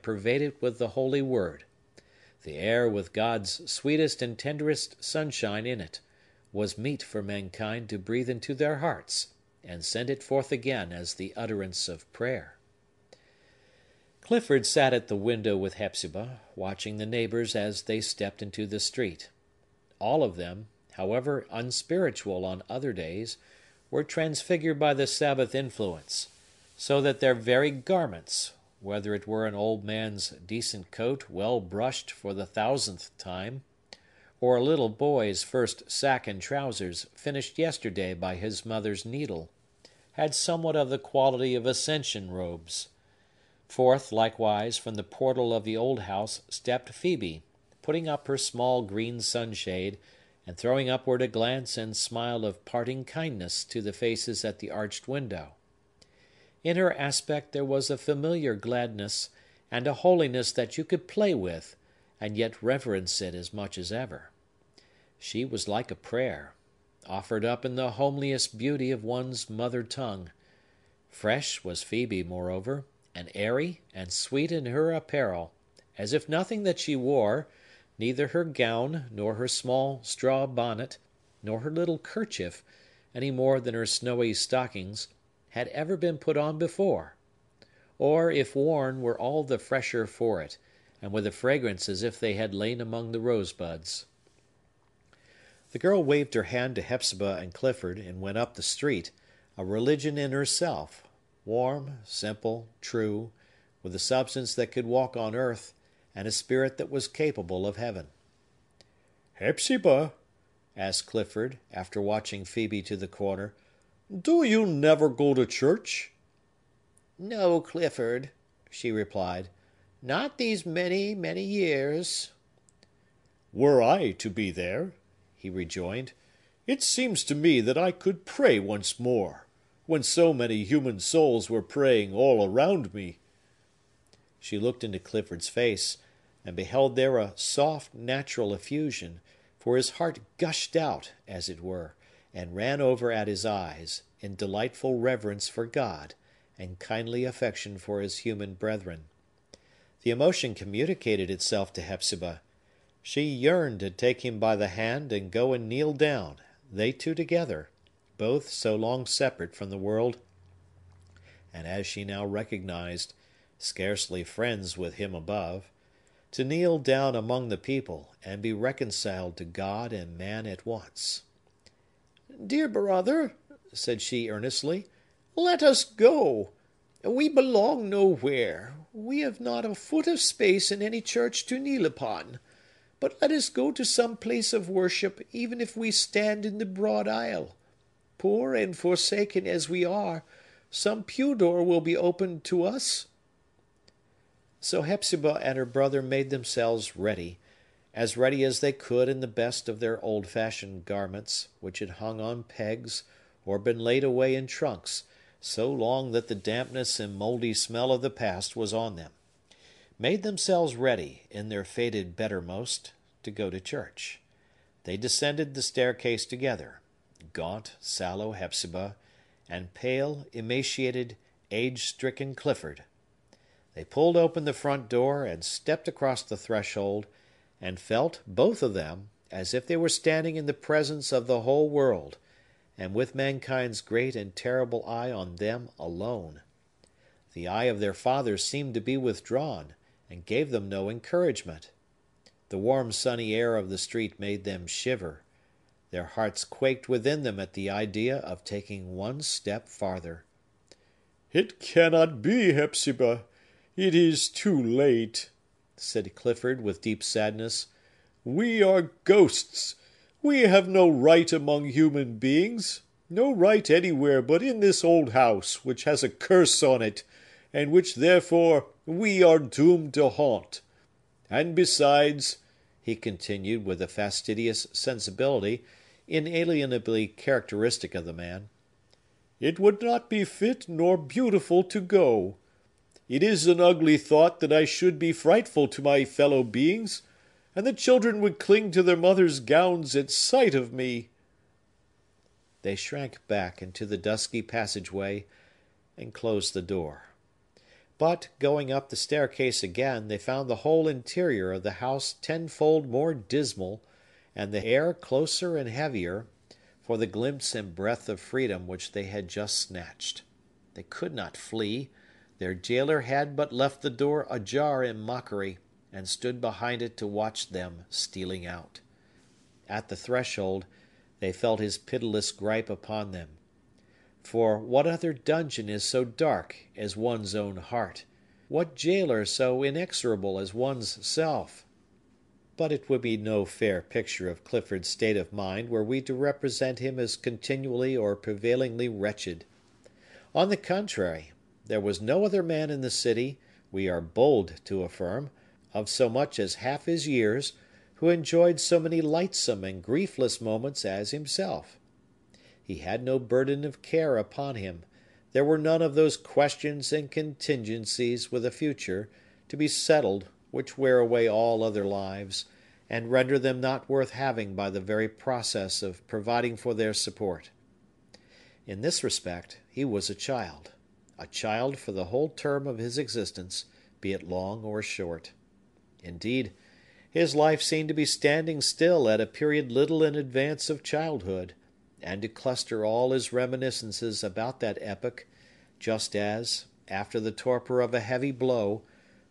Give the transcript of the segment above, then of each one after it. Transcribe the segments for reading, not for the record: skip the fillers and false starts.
pervaded with the holy word. The air with God's sweetest and tenderest sunshine in it was meet for mankind to breathe into their hearts, and send it forth again as the utterance of prayer. Clifford sat at the window with Hepzibah, watching the neighbors as they stepped into the street. All of them, however unspiritual on other days, were transfigured by the Sabbath influence, so that their very garments, whether it were an old man's decent coat well brushed for the 1000th time, or a little boy's first sack and trousers finished yesterday by his mother's needle, had somewhat of the quality of ascension robes. Forth, likewise, from the portal of the old house stepped Phœbe, putting up her small green sunshade, and throwing upward a glance and smile of parting kindness to the faces at the arched window. In her aspect there was a familiar gladness, and a holiness that you could play with, and yet reverence it as much as ever. She was like a prayer, offered up in the homeliest beauty of one's mother tongue. Fresh was Phœbe, moreover, and airy and sweet in her apparel, as if nothing that she wore, neither her gown, nor her small straw bonnet, nor her little kerchief, any more than her snowy stockings, had ever been put on before, or, if worn, were all the fresher for it, and with a fragrance as if they had lain among the rosebuds. The girl waved her hand to Hepzibah and Clifford, and went up the street, a religion in herself, warm, simple, true, with a substance that could walk on earth, and a spirit that was capable of heaven. "Hepzibah," asked Clifford, after watching Phœbe to the corner, "do you never go to church?" "No, Clifford," she replied. "Not these many, many years." "Were I to be there," he rejoined, "it seems to me that I could pray once more, when so many human souls were praying all around me." She looked into Clifford's face, and beheld there a soft, natural effusion, for his heart gushed out, as it were, and ran over at his eyes, in delightful reverence for God, and kindly affection for his human brethren. The emotion communicated itself to Hepzibah. She yearned to take him by the hand and go and kneel down, they two together, both so long separate from the world, and, as she now recognized, scarcely friends with him above, to kneel down among the people, and be reconciled to God and man at once. "Dear brother," said she earnestly, "let us go. We belong nowhere. We have not a foot of space in any church to kneel upon. But let us go to some place of worship, even if we stand in the broad aisle. Poor and forsaken as we are, some pew door will be opened to us." So Hepzibah and her brother made themselves ready, as ready as they could in the best of their old-fashioned garments, which had hung on pegs, or been laid away in trunks, so long that the dampness and mouldy smell of the past was on them, made themselves ready, in their faded bettermost, to go to church. They descended the staircase together, gaunt, sallow Hepzibah, and pale, emaciated, age-stricken Clifford. They pulled open the front door, and stepped across the threshold, and felt, both of them, as if they were standing in the presence of the whole world, and with mankind's great and terrible eye on them alone. The eye of their father seemed to be withdrawn, and gave them no encouragement. The warm sunny air of the street made them shiver. Their hearts quaked within them at the idea of taking one step farther. "It cannot be, Hepzibah! It is too late," said Clifford, with deep sadness. "We are ghosts. We have no right among human beings, no right anywhere but in this old house, which has a curse on it, and which, therefore, we are doomed to haunt. And besides," he continued, with a fastidious sensibility inalienably characteristic of the man, "it would not be fit nor beautiful to go. It is an ugly thought that I should be frightful to my fellow beings, and the children would cling to their mothers' gowns at sight of me." They shrank back into the dusky passageway, and closed the door. But, going up the staircase again, they found the whole interior of the house tenfold more dismal, and the air closer and heavier, for the glimpse and breath of freedom which they had just snatched. They could not flee. Their jailer had but left the door ajar in mockery, and stood behind it to watch them stealing out. At the threshold, they felt his pitiless gripe upon them. For what other dungeon is so dark as one's own heart? What jailer so inexorable as one's self? But it would be no fair picture of Clifford's state of mind were we to represent him as continually or prevailingly wretched. On the contrary, there was no other man in the city, we are bold to affirm, of so much as half his years, who enjoyed so many lightsome and griefless moments as himself. He had no burden of care upon him. There were none of those questions and contingencies with the future, to be settled, which wear away all other lives, and render them not worth having by the very process of providing for their support. In this respect, he was a child for the whole term of his existence, be it long or short. Indeed, his life seemed to be standing still at a period little in advance of childhood, and to cluster all his reminiscences about that epoch, just as, after the torpor of a heavy blow,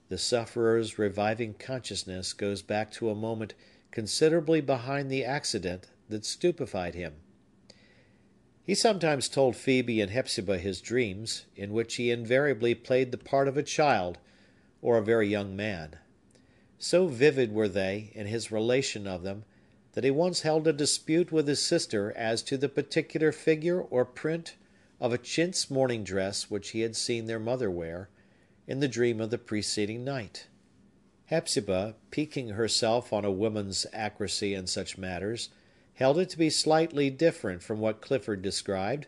the sufferer's reviving consciousness goes back to a moment considerably behind the accident that stupefied him. He sometimes told Phœbe and Hepzibah his dreams, in which he invariably played the part of a child, or a very young man. So vivid were they, in his relation of them, that he once held a dispute with his sister as to the particular figure or print of a chintz morning dress which he had seen their mother wear, in the dream of the preceding night. Hepzibah, piquing herself on a woman's accuracy in such matters, held it to be slightly different from what Clifford described,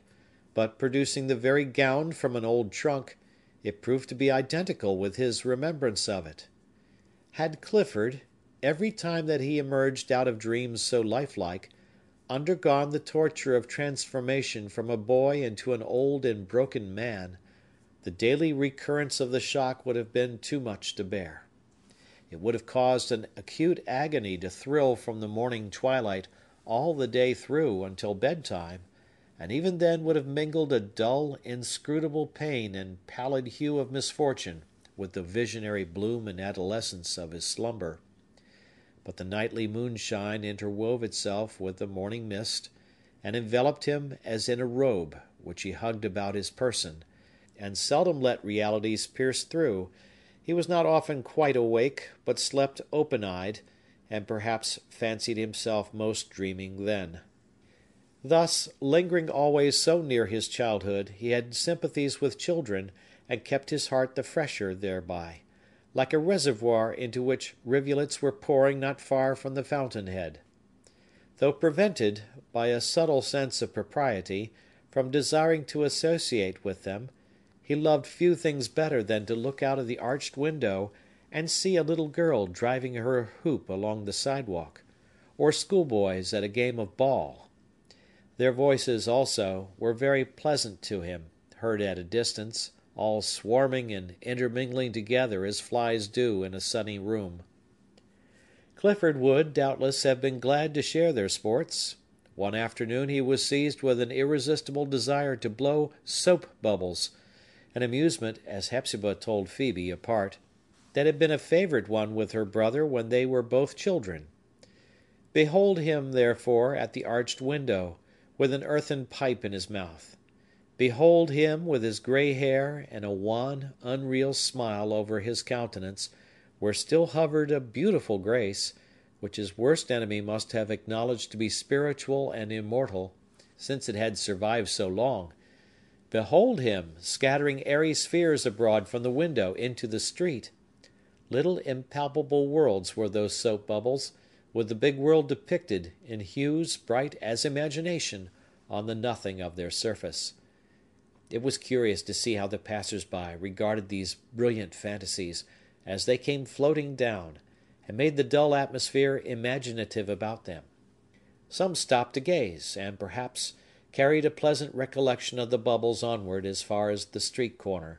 but producing the very gown from an old trunk, it proved to be identical with his remembrance of it. Had Clifford, every time that he emerged out of dreams so lifelike, undergone the torture of transformation from a boy into an old and broken man, the daily recurrence of the shock would have been too much to bear. It would have caused an acute agony to thrill from the morning twilight all the day through until bedtime, and even then would have mingled a dull, inscrutable pain and pallid hue of misfortune with the visionary bloom and adolescence of his slumber. But the nightly moonshine interwove itself with the morning mist, and enveloped him as in a robe, which he hugged about his person, and seldom let realities pierce through. He was not often quite awake, but slept open-eyed, and perhaps fancied himself most dreaming then. Thus, lingering always so near his childhood, he had sympathies with children, and kept his heart the fresher thereby, like a reservoir into which rivulets were pouring not far from the fountain-head. Though prevented, by a subtle sense of propriety, from desiring to associate with them, he loved few things better than to look out of the arched window and see a little girl driving her hoop along the sidewalk, or schoolboys at a game of ball. Their voices, also, were very pleasant to him, heard at a distance, all swarming and intermingling together as flies do in a sunny room. Clifford would, doubtless, have been glad to share their sports. One afternoon he was seized with an irresistible desire to blow soap bubbles, an amusement, as Hepzibah told Phœbe apart, that had been a favorite one with her brother when they were both children. Behold him, therefore, at the arched window, with an earthen pipe in his mouth. Behold him with his gray hair and a wan, unreal smile over his countenance, where still hovered a beautiful grace, which his worst enemy must have acknowledged to be spiritual and immortal, since it had survived so long. Behold him, scattering airy spheres abroad from the window into the street. Little impalpable worlds were those soap bubbles, with the big world depicted, in hues bright as imagination, on the nothing of their surface. It was curious to see how the passers-by regarded these brilliant fantasies, as they came floating down, and made the dull atmosphere imaginative about them. Some stopped to gaze, and, perhaps, carried a pleasant recollection of the bubbles onward as far as the street corner.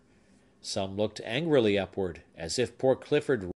Some looked angrily upward, as if poor Clifford